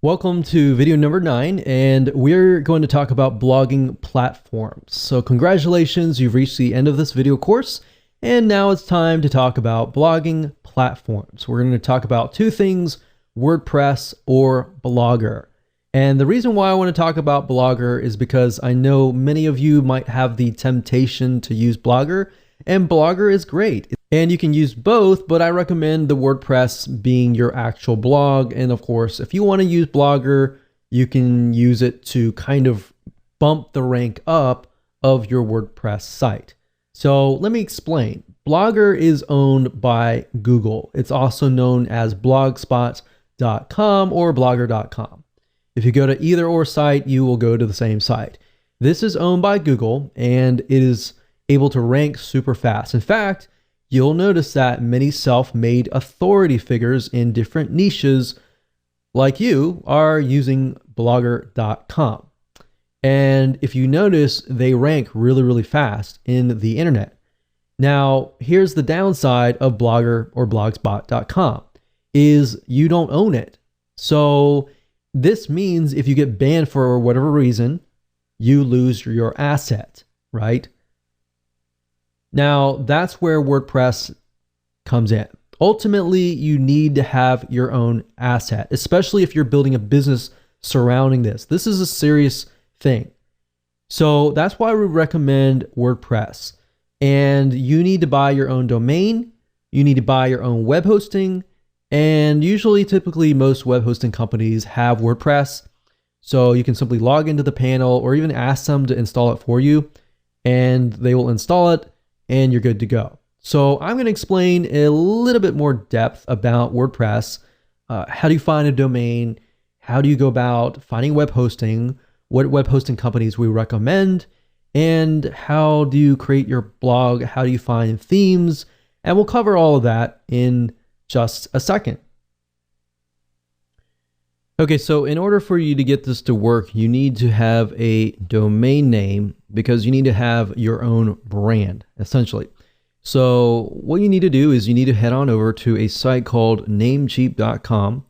Welcome to video number 9, and we're going to talk about blogging platforms. So congratulations, you've reached the end of this video course, and now it's time to talk about blogging platforms. We're going to talk about two things, WordPress or Blogger. And the reason why I want to talk about Blogger is because I know many of you might have the temptation to use Blogger, and Blogger is great. And you can use both, but I recommend the WordPress being your actual blog. And of course, if you want to use Blogger, you can use it to kind of bump the rank up of your WordPress site. So let me explain. Blogger is owned by Google. It's also known as blogspot.com or blogger.com. If you go to either or site, you will go to the same site. This is owned by Google and it is able to rank super fast. In fact, you'll notice that many self-made authority figures in different niches like you are using blogger.com. And if you notice, they rank really fast in the internet. Now, here's the downside of Blogger or blogspot.com is you don't own it. So this means if you get banned for whatever reason, you lose your asset, right? Now, that's where WordPress comes in. Ultimately, you need to have your own asset, especially if you're building a business surrounding this. This is a serious thing. So that's why we recommend WordPress. And you need to buy your own domain. You need to buy your own web hosting. And typically, most web hosting companies have WordPress. So you can simply log into the panel or even ask them to install it for you, and they will install it, and you're good to go. So I'm going to explain a little bit more depth about WordPress. How do you find a domain? How do you go about finding web hosting? What web hosting companies we recommend? And how do you create your blog? How do you find themes? And we'll cover all of that in just a second. Okay, so in order for you to get this to work, you need to have a domain name because you need to have your own brand, essentially. So what you need to do is you need to head on over to a site called namecheap.com.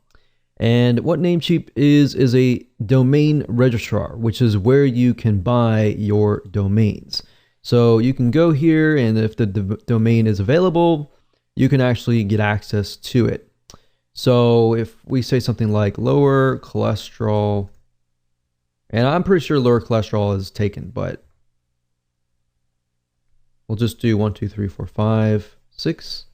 And what Namecheap is a domain registrar, which is where you can buy your domains. So you can go here, and if the domain is available, you can actually get access to it. So if we say something like lower cholesterol, and I'm pretty sure lower cholesterol is taken, but we'll just do 1, 2, 3, 4, 5, 6.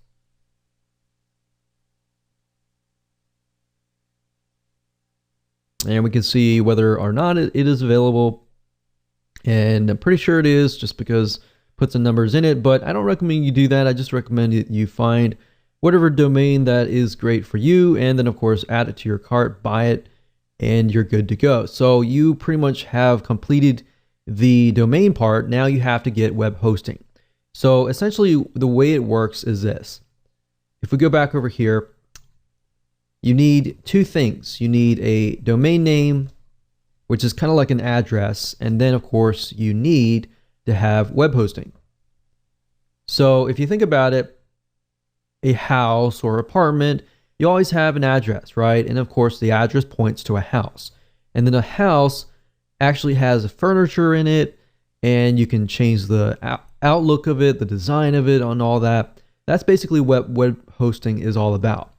And we can see whether or not it is available. And I'm pretty sure it is just because it puts some numbers in it, but I don't recommend you do that. I just recommend that you find whatever domain that is great for you, and then of course add it to your cart, buy it, and you're good to go. So you pretty much have completed the domain part. Now you have to get web hosting. So essentially the way it works is this. If we go back over here, you need two things. You need a domain name, which is kind of like an address, and then of course you need to have web hosting. So if you think about it, a house or apartment, you always have an address, right? And of course the address points to a house. And then a house actually has furniture in it, and you can change the outlook of it, the design of it, on all that. That's basically what web hosting is all about.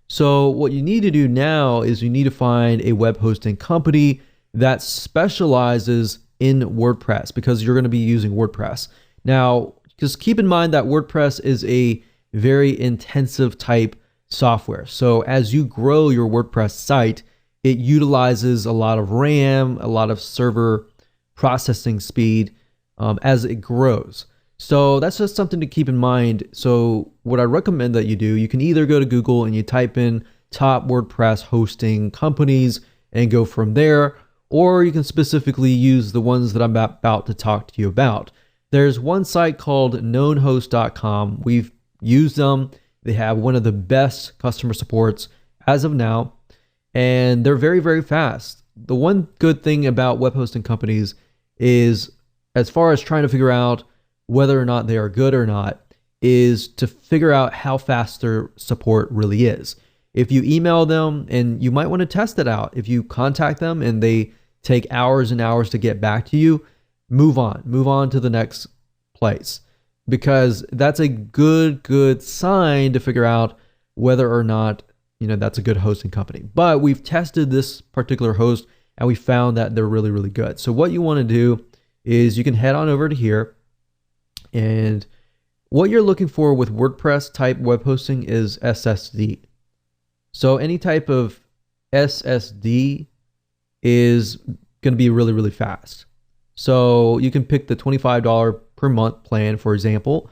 So what you need to do now is you need to find a web hosting company that specializes in WordPress, because you're going to be using WordPress. Now, just keep in mind that WordPress is a very intensive type software. So as you grow your WordPress site, it utilizes a lot of RAM, a lot of server processing speed as it grows. So that's just something to keep in mind. So what I recommend that you do, you can either go to Google and you type in top WordPress hosting companies and go from there, or you can specifically use the ones that I'm about to talk to you about. There's one site called knownhost.com. We've used them. They have one of the best customer supports as of now, and they're very fast. The one good thing about web hosting companies is, as far as trying to figure out whether or not they are good or not, is to figure out how fast their support really is. If you email them, and you might want to test it out, if you contact them and they take hours and hours to get back to you, move on to the next place, because that's a good sign to figure out whether or not, that's a good hosting company. But we've tested this particular host and we found that they're really good. So what you want to do is you can head on over to here, and what you're looking for with WordPress type web hosting is SSD. So any type of SSD is going to be really fast. So you can pick the $25 per month plan, for example,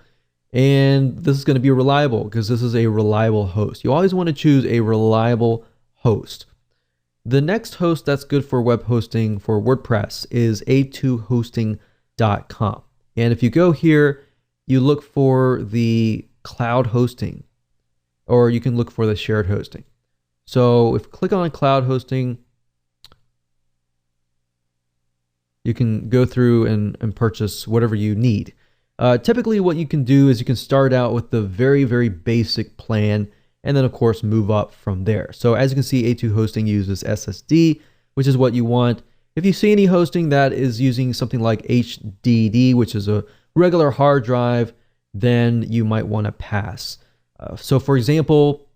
and this is going to be reliable because this is a reliable host. You always want to choose a reliable host. The next host that's good for web hosting for WordPress is a2hosting.com. And if you go here, you look for the cloud hosting, or you can look for the shared hosting. So if you click on cloud hosting, you can go through and purchase whatever you need. Typically what you can do is you can start out with the very basic plan, and then of course move up from there. So as you can see, A2 hosting uses SSD, which is what you want. If you see any hosting that is using something like HDD, which is a regular hard drive, then you might want to pass. So for example,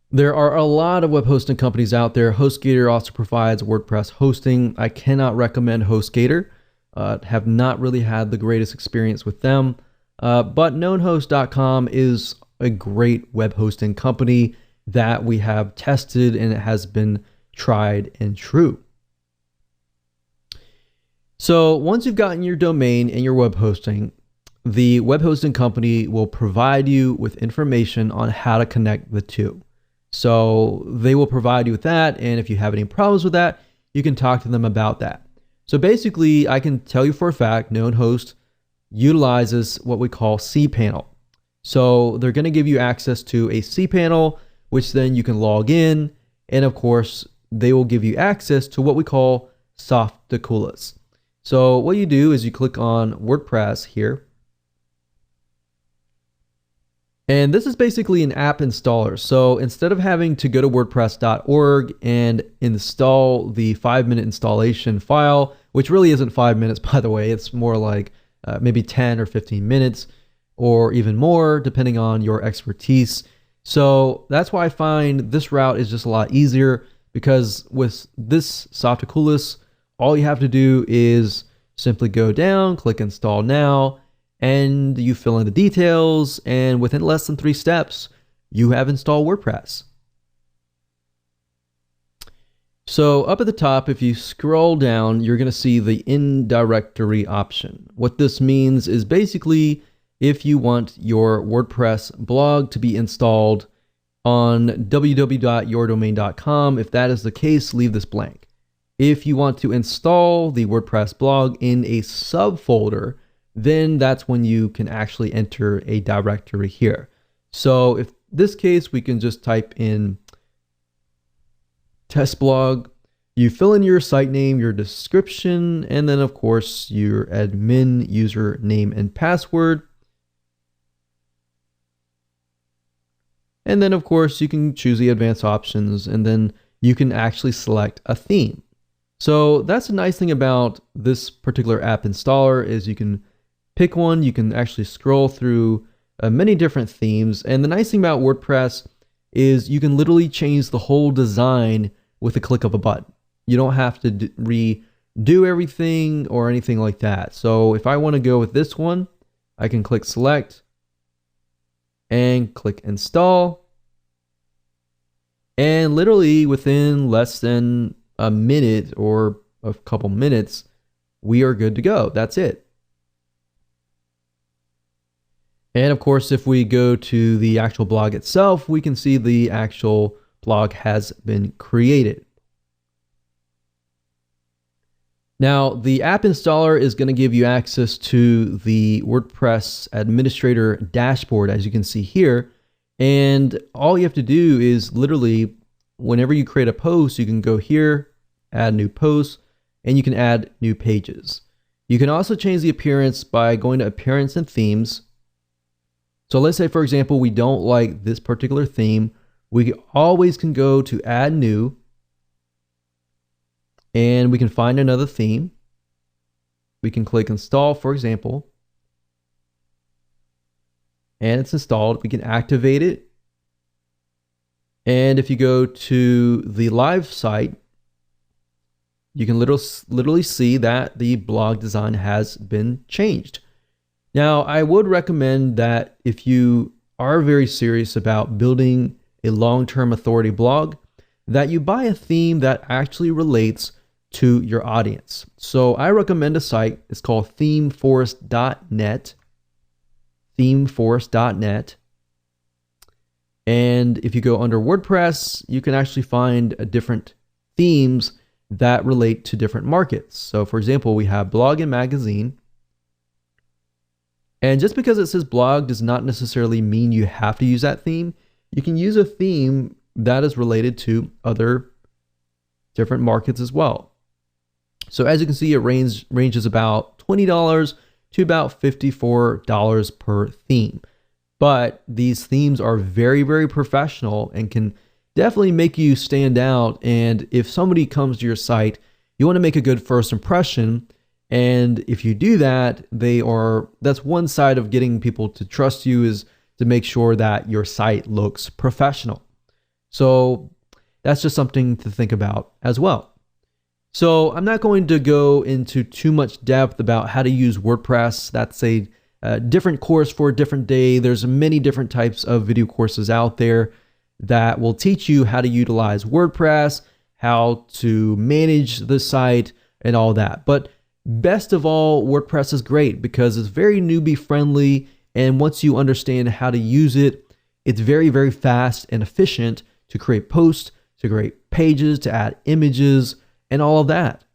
there are a lot of web hosting companies out there. HostGator also provides WordPress hosting. I cannot recommend HostGator. Have not really had the greatest experience with them. But knownhost.com is a great web hosting company that we have tested, and it has been tried and true. So once you've gotten your domain and your web hosting, the web hosting company will provide you with information on how to connect the two. So they will provide you with that, and if you have any problems with that, you can talk to them about that. So basically, I can tell you for a fact, KnownHost utilizes what we call cPanel. So they're going to give you access to a cPanel, which then you can log in, and of course, they will give you access to what we call Softaculas. So what you do is you click on WordPress here, and this is basically an app installer. So instead of having to go to wordpress.org and install the 5-minute installation file, which really isn't 5 minutes, by the way, it's more like maybe 10 or 15 minutes or even more, depending on your expertise. So that's why I find this route is just a lot easier, because with this Softaculous, all you have to do is simply go down, click install now, and you fill in the details, and within less than 3 steps, you have installed WordPress. So up at the top, if you scroll down, you're going to see the in-directory option. What this means is basically if you want your WordPress blog to be installed on www.yourdomain.com, if that is the case, leave this blank. If you want to install the WordPress blog in a subfolder, then that's when you can actually enter a directory here. So if this case, we can just type in test blog, you fill in your site name, your description, and then of course your admin username and password. And then of course you can choose the advanced options, and then you can actually select a theme. So that's the nice thing about this particular app installer is you can pick one, you can actually scroll through many different themes. And the nice thing about WordPress is you can literally change the whole design with a click of a button. You don't have to redo everything or anything like that. So if I want to go with this one, I can click select and click install. And literally within less than a minute or a couple minutes, we are good to go. That's it. And of course, if we go to the actual blog itself, we can see the actual blog has been created. Now, the app installer is going to give you access to the WordPress administrator dashboard, as you can see here. And all you have to do is literally, whenever you create a post, you can go here, add new posts, and you can add new pages. You can also change the appearance by going to appearance and themes. So let's say, for example, we don't like this particular theme. We always can go to add new, and we can find another theme. We can click install, for example, and it's installed. We can activate it. And if you go to the live site, you can literally see that the blog design has been changed. Now, I would recommend that if you are very serious about building a long-term authority blog, that you buy a theme that actually relates to your audience. So I recommend a site. It's called themeforest.net. Themeforest.net. And if you go under WordPress, you can actually find different themes that relate to different markets. So for example, we have blog and magazine. And just because it says blog does not necessarily mean you have to use that theme. You can use a theme that is related to other different markets as well. So as you can see, it ranges about $20 to about $54 per theme. But these themes are very, very professional and can definitely make you stand out. And if somebody comes to your site, you want to make a good first impression. And if you do that, that's one side of getting people to trust you, is to make sure that your site looks professional. So that's just something to think about as well. So I'm not going to go into too much depth about how to use WordPress. That's a different course for a different day. There's many different types of video courses out there that will teach you how to utilize WordPress, how to manage the site, and all that. But best of all, WordPress is great because it's very newbie friendly. And once you understand how to use it, it's very, very fast and efficient to create posts, to create pages, to add images, and all of that.